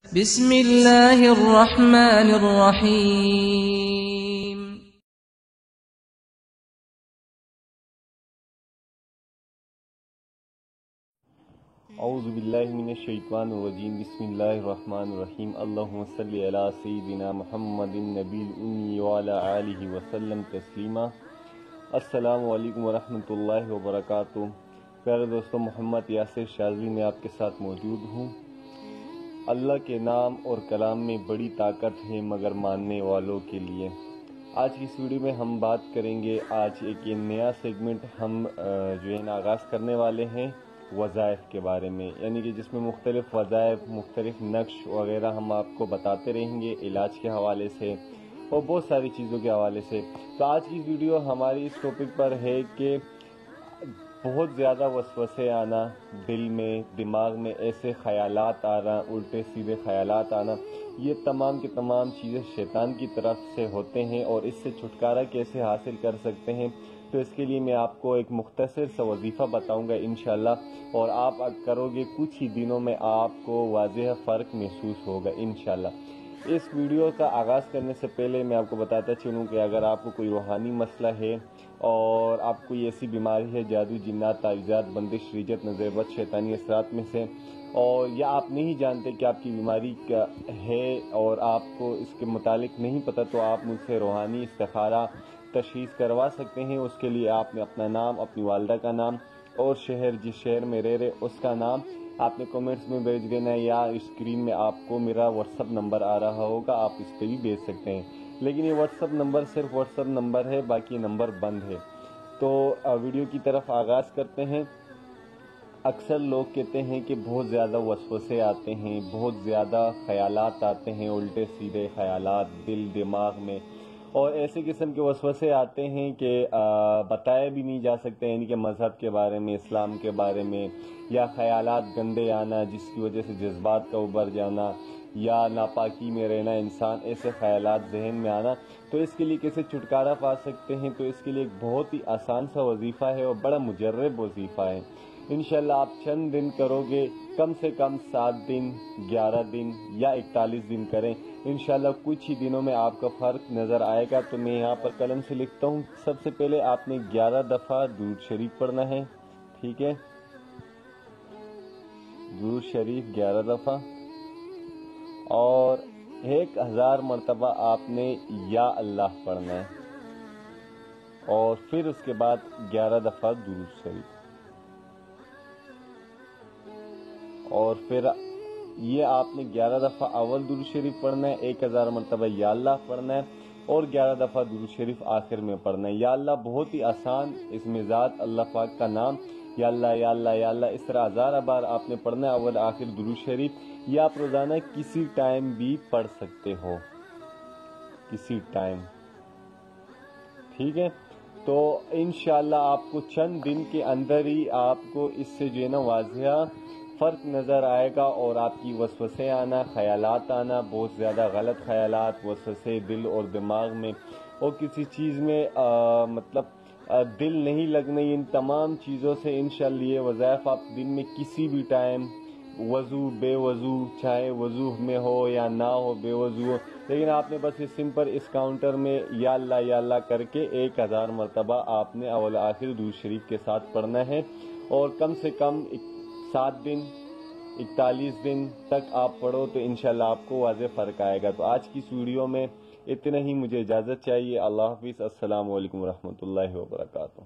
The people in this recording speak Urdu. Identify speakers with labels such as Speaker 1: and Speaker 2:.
Speaker 1: بسم اللہ الرحمن الرحیم۔
Speaker 2: اعوذ باللہ من الشیطان الرجیم، بسم اللہ الرحمن الرحیم۔ اللہم صلی علی سیدنا محمد النبی الامی وعلی آلہ وسلم تسلیما۔ السلام علیکم ورحمۃ اللہ وبرکاتہ۔ پیارے دوستو، محمد یاسر شاذلی میں آپ کے ساتھ موجود ہوں۔ اللہ کے نام اور کلام میں بڑی طاقت ہے مگر ماننے والوں کے لیے۔ آج کی اس ویڈیو میں ہم بات کریں گے، آج ایک نیا سیگمنٹ ہم آغاز کرنے والے ہیں وظائف کے بارے میں، یعنی کہ جس میں مختلف وظائف، مختلف نقش وغیرہ ہم آپ کو بتاتے رہیں گے، علاج کے حوالے سے اور بہت ساری چیزوں کے حوالے سے۔ تو آج کی ویڈیو ہماری اس ٹاپک پر ہے کہ بہت زیادہ وسوسے آنا دل میں، دماغ میں، ایسے خیالات آنا، الٹے سیدھے خیالات آنا، یہ تمام کی تمام چیزیں شیطان کی طرف سے ہوتے ہیں، اور اس سے چھٹکارا کیسے حاصل کر سکتے ہیں۔ تو اس کے لیے میں آپ کو ایک مختصر سا وظیفہ بتاؤں گا انشاءاللہ، اور آپ کرو گے کچھ ہی دنوں میں آپ کو واضح فرق محسوس ہوگا انشاءاللہ۔ اس ویڈیو کا آغاز کرنے سے پہلے میں آپ کو بتاتا چلوں کہ اگر آپ کو کوئی روحانی مسئلہ ہے اور آپ کو ایسی بیماری ہے، جادو، جنات، تعویذات، بندش، ریجت، نظر بد، شیطانی اثرات میں سے، اور یا آپ نہیں جانتے کہ آپ کی بیماری کیا ہے اور آپ کو اس کے متعلق نہیں پتہ، تو آپ مجھ سے روحانی استخارہ تشخیص کروا سکتے ہیں۔ اس کے لیے آپ نے اپنا نام، اپنی والدہ کا نام اور شہر، جس شہر میں رہ رہے اس کا نام آپ نے کمنٹس میں بھیج دینا ہے، یا اسکرین میں آپ کو میرا واٹس ایپ نمبر آ رہا ہوگا، آپ اس پہ بھی بھیج سکتے ہیں۔ لیکن یہ واٹس ایپ نمبر صرف واٹس ایپ نمبر ہے، باقی نمبر بند ہے۔ تو ویڈیو کی طرف آغاز کرتے ہیں۔ اکثر لوگ کہتے ہیں کہ بہت زیادہ وسوسے آتے ہیں، بہت زیادہ خیالات آتے ہیں، الٹے سیدھے خیالات دل دماغ میں، اور ایسے قسم کے وسوسے آتے ہیں کہ بتایا بھی نہیں جا سکتے، یعنی کہ مذہب کے بارے میں، اسلام کے بارے میں، یا خیالات گندے آنا جس کی وجہ سے جذبات کا ابھر جانا، یا ناپاکی میں رہنا انسان، ایسے خیالات ذہن میں آنا۔ تو اس کے لیے کیسے چھٹکارا پا سکتے ہیں؟ تو اس کے لیے ایک بہت ہی آسان سا وظیفہ ہے اور بڑا مجرب وظیفہ ہے۔ انشاءاللہ آپ چند دن کرو گے، کم سے کم 7 دن، 11 دن یا 41 دن کریں، انشاءاللہ کچھ ہی دنوں میں آپ کا فرق نظر آئے گا۔ تو میں یہاں پر قلم سے لکھتا ہوں۔ سب سے پہلے آپ نے 11 دفعہ درود شریف پڑھنا ہے، ٹھیک ہے؟ درود شریف 11 دفعہ، اور 1000 مرتبہ آپ نے یا اللہ پڑھنا ہے، اور پھر اس کے بعد 11 دفعہ درود شریف، اور پھر یہ آپ نے 11 دفعہ اول درود شریف پڑھنا ہے، 1000 مرتبہ یا اللہ پڑھنا ہے، اور 11 دفعہ درود شریف آخر میں پڑھنا ہے۔ یا اللہ بہت ہی آسان، اس میں ذات اللہ پاک کا نام، یا اللہ یا اللہ یا اللہ، اس طرح 1000 بار آپ نے پڑھنا ہے اول آخر درود شریف۔ یہ آپ روزانہ کسی ٹائم بھی پڑھ سکتے ہو، کسی ٹائم، ٹھیک ہے؟ تو انشاءاللہ آپ کو چند دن کے اندر ہی آپ کو اس سے واضح فرق نظر آئے گا، اور آپ کی وسوسے آنا، خیالات آنا، بہت زیادہ غلط خیالات، وسوسے دل اور دماغ میں، اور کسی چیز میں دل نہیں لگنے، ان تمام چیزوں سے انشاءاللہ یہ وظائف آپ دن میں کسی بھی ٹائم، وضو، بے وضو، چاہے وضو میں ہو یا نہ ہو، بے وضو ہو، لیکن آپ نے بس یہ سمپل اس کاؤنٹر میں یا اللہ کر کے 1000 مرتبہ آپ نے اول آخر درود شریف کے ساتھ پڑھنا ہے، اور کم سے کم 7 دن، 41 دن تک آپ پڑھو تو انشاءاللہ آپ کو واضح فرق آئے گا۔ تو آج کی اس ویڈیو میں اتنا ہی، مجھے اجازت چاہیے۔ اللہ حافظ، السلام علیکم ورحمۃ اللہ وبرکاتہ۔